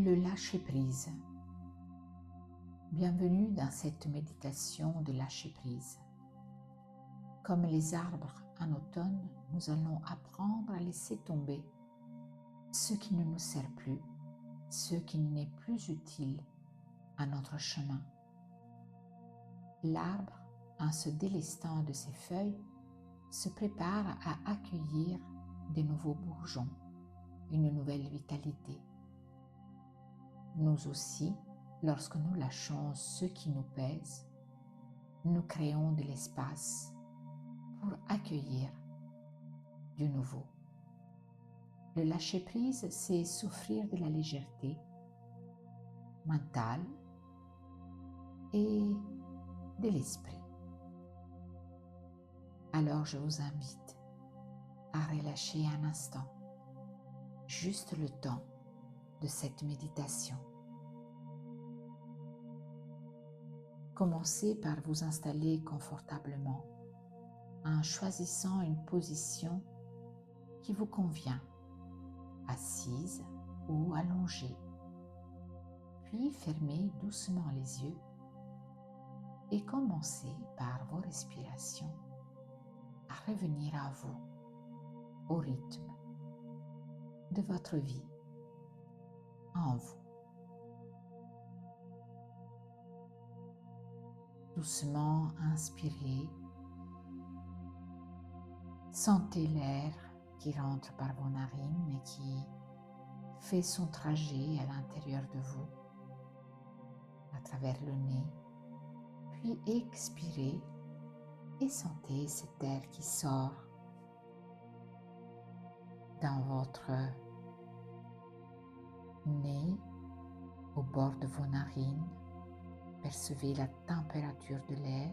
Le lâcher-prise. Bienvenue dans cette méditation de lâcher-prise. Comme les arbres en automne, nous allons apprendre à laisser tomber ce qui ne nous sert plus, ce qui n'est plus utile à notre chemin. L'arbre, en se délestant de ses feuilles, se prépare à accueillir de nouveaux bourgeons, une nouvelle vitalité. Nous aussi, lorsque nous lâchons ce qui nous pèse, nous créons de l'espace pour accueillir du nouveau. Le lâcher-prise, c'est s'offrir de la légèreté mentale et de l'esprit. Alors je vous invite à relâcher un instant, juste le temps de cette méditation. Commencez par vous installer confortablement en choisissant une position qui vous convient, assise ou allongée. Puis fermez doucement les yeux et commencez par vos respirations à revenir à vous, au rythme de votre vie, en vous. Doucement inspirez, sentez l'air qui rentre par vos narines et qui fait son trajet à l'intérieur de vous, à travers le nez, puis expirez et sentez cet air qui sort dans votre nez, au bord de vos narines. Percevez la température de l'air.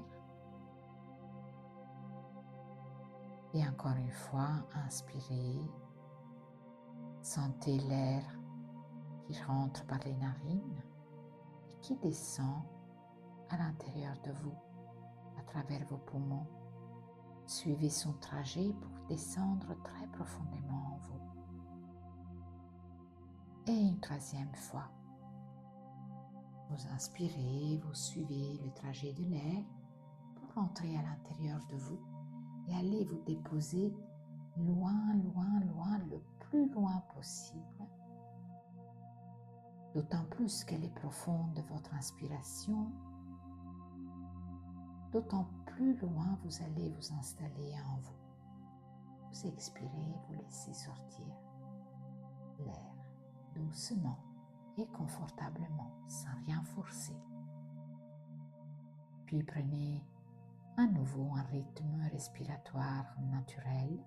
Et encore une fois, inspirez. Sentez l'air qui rentre par les narines et qui descend à l'intérieur de vous, à travers vos poumons. Suivez son trajet pour descendre très profondément en vous. Et une troisième fois. Vous inspirez, vous suivez le trajet de l'air pour rentrer à l'intérieur de vous et aller vous déposer loin, loin, loin, le plus loin possible. D'autant plus qu'elle est profonde, votre inspiration, d'autant plus loin vous allez vous installer en vous. Vous expirez, vous laissez sortir l'air doucement et confortablement, sans rien forcer. Puis prenez à nouveau un rythme respiratoire naturel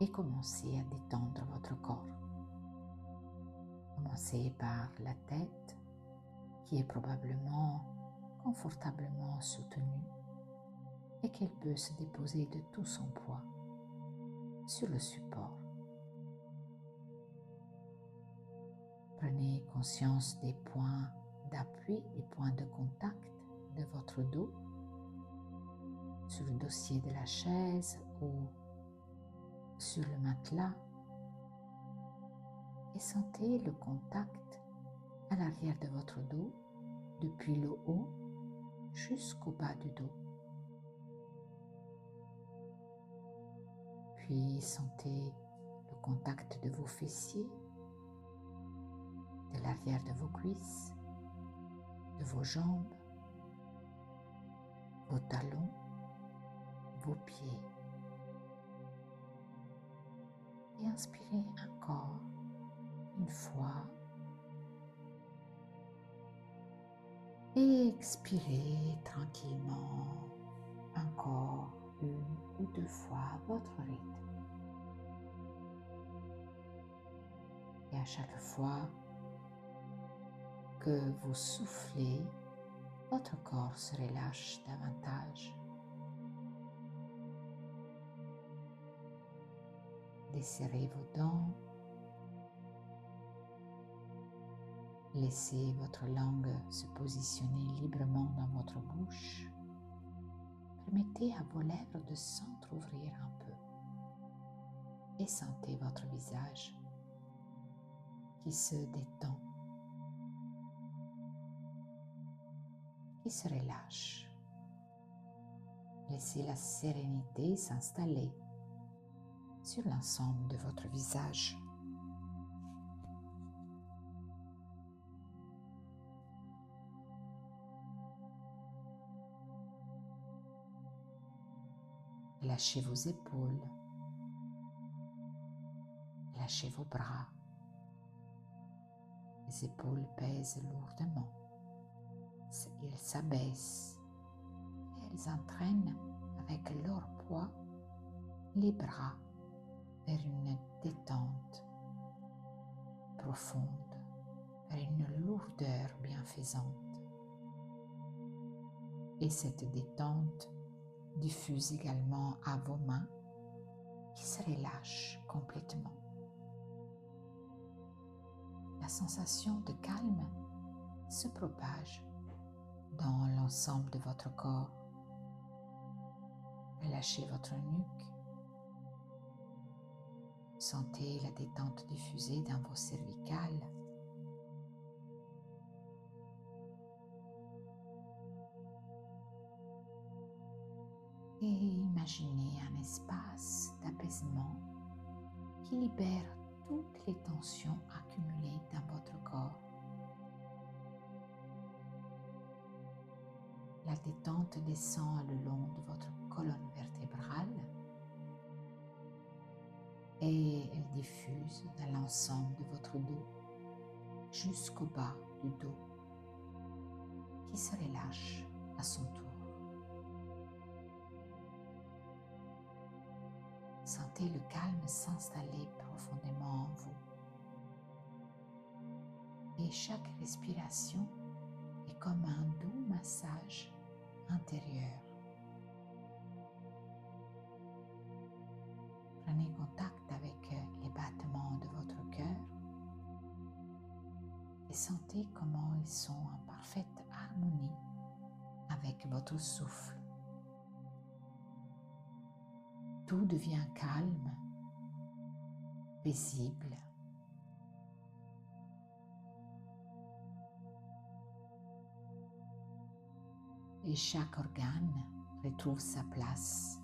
et commencez à détendre votre corps. Commencez par la tête qui est probablement confortablement soutenue et qu'elle peut se déposer de tout son poids sur le support. Prenez conscience des points d'appui, des points de contact de votre dos sur le dossier de la chaise ou sur le matelas et sentez le contact à l'arrière de votre dos depuis le haut jusqu'au bas du dos. Puis sentez le contact de vos fessiers, de l'arrière de vos cuisses, de vos jambes, vos talons, vos pieds. Et inspirez encore une fois. Et expirez tranquillement encore une ou deux fois à votre rythme. Et à chaque fois que vous soufflez, votre corps se relâche davantage. Desserrez vos dents. Laissez votre langue se positionner librement dans votre bouche. Permettez à vos lèvres de s'entrouvrir un peu. Et sentez votre visage qui se détend, qui se relâche. Laissez la sérénité s'installer sur l'ensemble de votre visage. Lâchez vos épaules, lâchez vos bras. Les épaules pèsent lourdement. Elles s'abaissent et elles entraînent avec leur poids les bras vers une détente profonde, vers une lourdeur bienfaisante. Et cette détente diffuse également à vos mains qui se relâchent complètement. La sensation de calme se propage dans l'ensemble de votre corps. Relâchez votre nuque. Sentez la détente diffuser dans vos cervicales. Et imaginez un espace d'apaisement qui libère toutes les tensions accumulées dans votre corps. La détente descend le long de votre colonne vertébrale et elle diffuse dans l'ensemble de votre dos jusqu'au bas du dos qui se relâche à son tour. Sentez le calme s'installer profondément en vous. Et chaque respiration est comme un doux massage intérieur. Prenez contact avec les battements de votre cœur et sentez comment ils sont en parfaite harmonie avec votre souffle. Tout devient calme, paisible. Et chaque organe retrouve sa place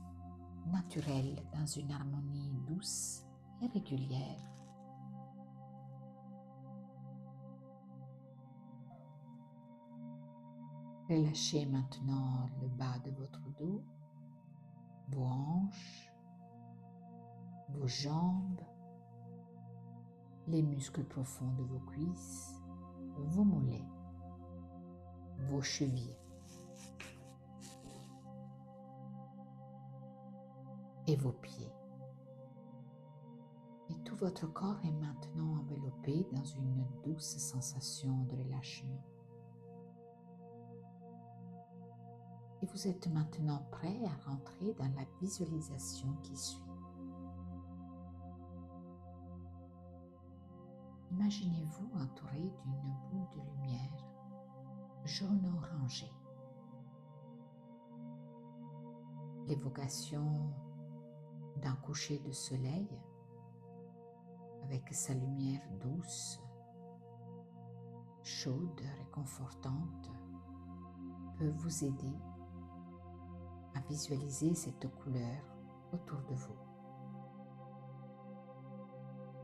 naturelle dans une harmonie douce et régulière. Relâchez maintenant le bas de votre dos, vos hanches, vos jambes, les muscles profonds de vos cuisses, vos mollets, vos chevilles et vos pieds. Et tout votre corps est maintenant enveloppé dans une douce sensation de relâchement. Et vous êtes maintenant prêt à rentrer dans la visualisation qui suit. Imaginez-vous entouré d'une boule de lumière jaune-orangée. L'évocation d'un coucher de soleil avec sa lumière douce, chaude, réconfortante peut vous aider à visualiser cette couleur autour de vous.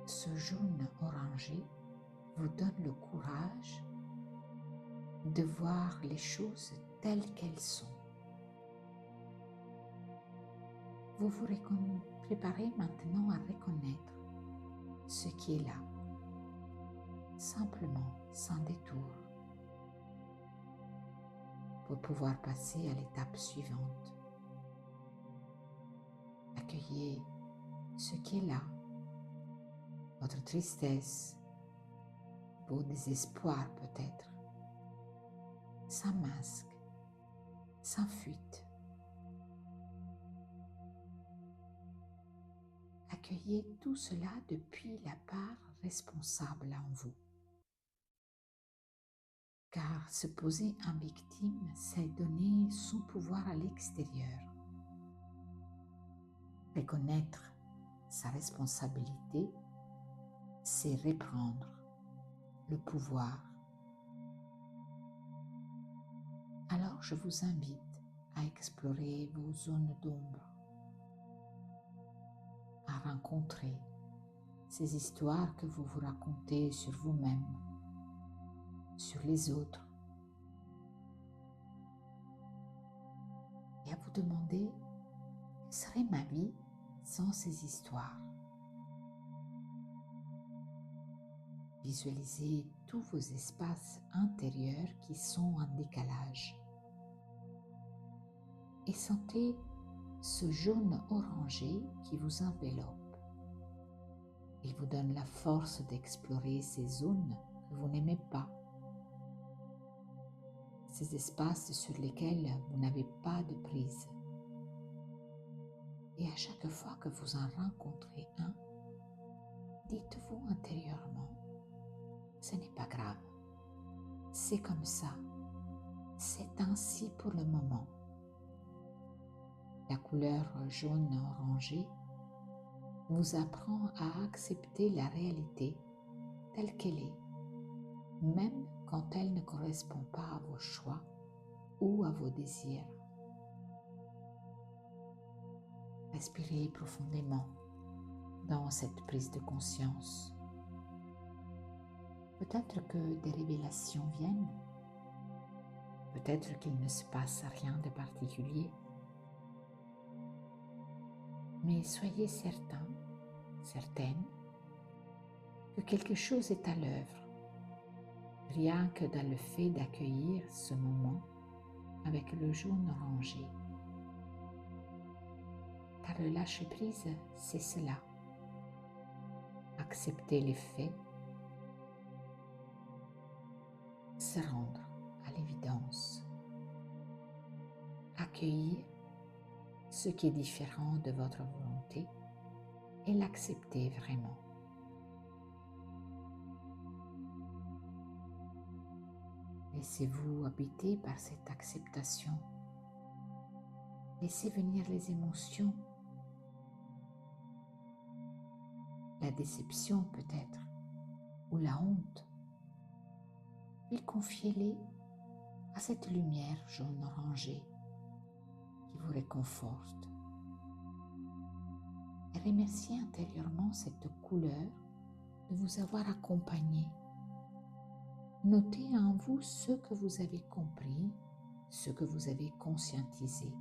Ce jaune orangé vous donne le courage de voir les choses telles qu'elles sont. Vous vous préparez maintenant à reconnaître ce qui est là, simplement, sans détour, pour pouvoir passer à l'étape suivante. Accueillez ce qui est là, votre tristesse, vos désespoirs peut-être, sans masque, sans fuite. Accueillez tout cela depuis la part responsable en vous. Car se poser en victime, c'est donner son pouvoir à l'extérieur. Reconnaître sa responsabilité, c'est reprendre le pouvoir. Alors je vous invite à explorer vos zones d'ombre, à rencontrer ces histoires que vous vous racontez sur vous-même, sur les autres, et à vous demander quelle serait ma vie sans ces histoires. Visualisez tous vos espaces intérieurs qui sont en décalage et sentez ce jaune orangé qui vous enveloppe. Il vous donne la force d'explorer ces zones que vous n'aimez pas, ces espaces sur lesquels vous n'avez pas de prise. Et à chaque fois que vous en rencontrez un, dites-vous intérieurement, ce n'est pas grave, c'est comme ça, c'est ainsi pour le moment. La couleur jaune-orangé vous apprend à accepter la réalité telle qu'elle est, même quand elle ne correspond pas à vos choix ou à vos désirs. Respirez profondément dans cette prise de conscience. Peut-être que des révélations viennent, peut-être qu'il ne se passe rien de particulier, mais soyez certains, certaine, que quelque chose est à l'œuvre, rien que dans le fait d'accueillir ce moment avec le jaune orangé. Car le lâcher-prise, c'est cela. Accepter les faits, se rendre à l'évidence, accueillir ce qui est différent de votre volonté et l'accepter vraiment. Laissez-vous habiter par cette acceptation. Laissez venir les émotions, la déception peut-être, ou la honte, puis confiez-les à cette lumière jaune-orangée qui vous réconforte. Et remerciez intérieurement cette couleur de vous avoir accompagné. Notez en vous ce que vous avez compris, ce que vous avez conscientisé.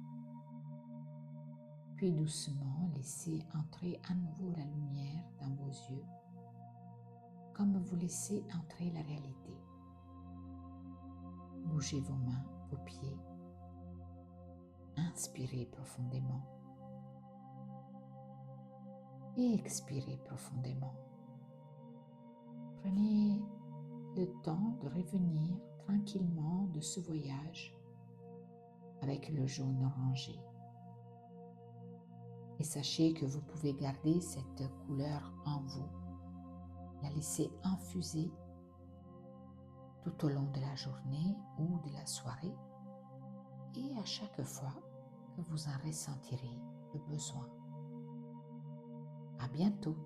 Puis doucement, laissez entrer à nouveau la lumière dans vos yeux, comme vous laissez entrer la réalité. Bougez vos mains, vos pieds. Inspirez profondément. Et expirez profondément. Prenez le temps de revenir tranquillement de ce voyage avec le jaune orangé. Et sachez que vous pouvez garder cette couleur en vous, la laisser infuser tout au long de la journée ou de la soirée et à chaque fois que vous en ressentirez le besoin. À bientôt.